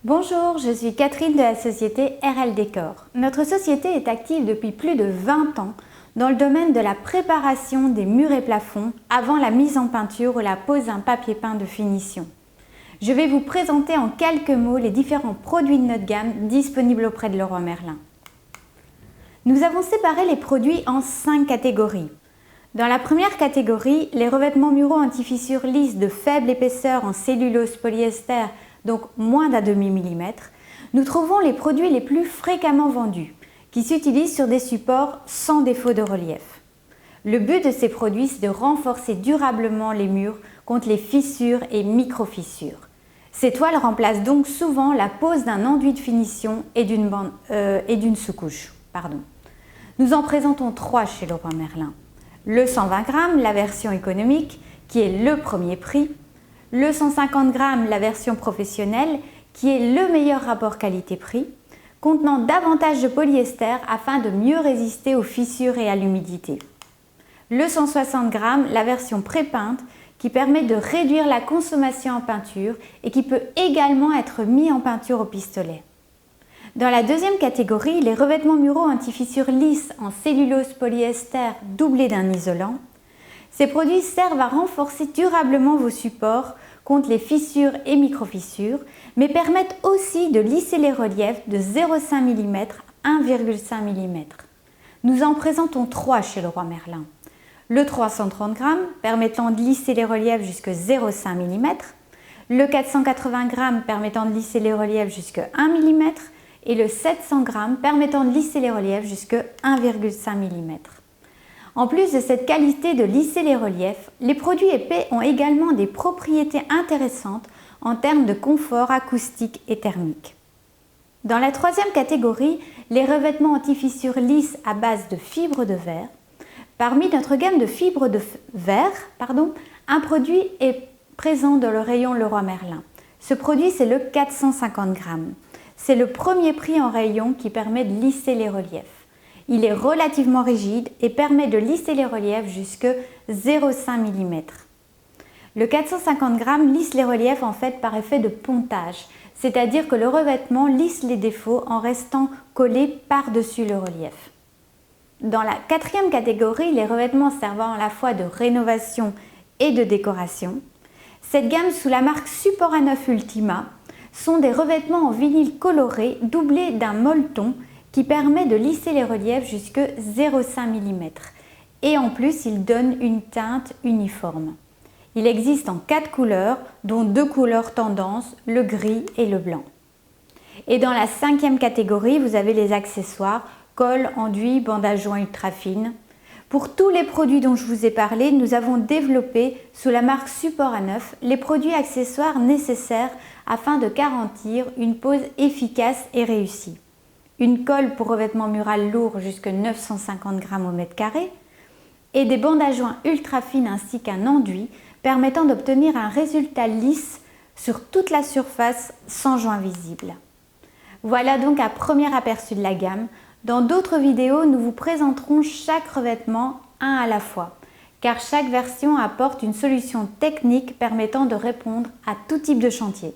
Bonjour, je suis Catherine de la société RL Décor. Notre société est active depuis plus de 20 ans dans le domaine de la préparation des murs et plafonds avant la mise en peinture ou la pose d'un papier peint de finition. Je vais vous présenter en quelques mots les différents produits de notre gamme disponibles auprès de Leroy Merlin. Nous avons séparé les produits en 5 catégories. Dans la première catégorie, les revêtements muraux anti-fissure lisses de faible épaisseur en cellulose polyester, donc moins d'un demi-millimètre, nous trouvons les produits les plus fréquemment vendus, qui s'utilisent sur des supports sans défaut de relief. Le but de ces produits, c'est de renforcer durablement les murs contre les fissures et micro-fissures. Ces toiles remplacent donc souvent la pose d'un enduit de finition et d'une sous-couche. Nous en présentons 3 chez Leroy Merlin. Le 120 g, la version économique, qui est le premier prix. Le 150 g, la version professionnelle, qui est le meilleur rapport qualité-prix, contenant davantage de polyester afin de mieux résister aux fissures et à l'humidité. Le 160 g, la version pré-peinte, qui permet de réduire la consommation en peinture et qui peut également être mis en peinture au pistolet. Dans la deuxième catégorie, les revêtements muraux anti-fissure lisses en cellulose polyester doublés d'un isolant. Ces produits servent à renforcer durablement vos supports contre les fissures et micro-fissures, mais permettent aussi de lisser les reliefs de 0,5 mm à 1,5 mm. Nous en présentons 3 chez Leroy Merlin. Le 330 g permettant de lisser les reliefs jusqu'à 0,5 mm, le 480 g permettant de lisser les reliefs jusqu'à 1 mm et le 700 g permettant de lisser les reliefs jusqu'à 1,5 mm. En plus de cette qualité de lisser les reliefs, les produits épais ont également des propriétés intéressantes en termes de confort acoustique et thermique. Dans la troisième catégorie, les revêtements anti-fissure lisses à base de fibres de verre. Parmi notre gamme de fibres de verre, un produit est présent dans le rayon Leroy Merlin. Ce produit, c'est le 450 g. C'est le premier prix en rayon qui permet de lisser les reliefs. Il est relativement rigide et permet de lisser les reliefs jusqu'à 0,5 mm. Le 450 g lisse les reliefs en fait par effet de pontage, c'est-à-dire que le revêtement lisse les défauts en restant collé par-dessus le relief. Dans la quatrième catégorie, les revêtements servant à la fois de rénovation et de décoration, cette gamme sous la marque Support à Neuf Ultima sont des revêtements en vinyle coloré doublés d'un molleton qui permet de lisser les reliefs jusqu'à 0,5 mm. Et en plus, il donne une teinte uniforme. Il existe en 4 couleurs, dont 2 couleurs tendance, le gris et le blanc. Et dans la 5e catégorie, vous avez les accessoires, colle, enduit, bande à joint ultra fine. Pour tous les produits dont je vous ai parlé, nous avons développé sous la marque Support à Neuf les produits accessoires nécessaires afin de garantir une pose efficace et réussie. Une colle pour revêtement mural lourd jusqu'à 950 g au mètre carré et des bandes à joint ultra fines ainsi qu'un enduit permettant d'obtenir un résultat lisse sur toute la surface sans joint visible. Voilà donc un premier aperçu de la gamme. Dans d'autres vidéos, nous vous présenterons chaque revêtement un à la fois, car chaque version apporte une solution technique permettant de répondre à tout type de chantier.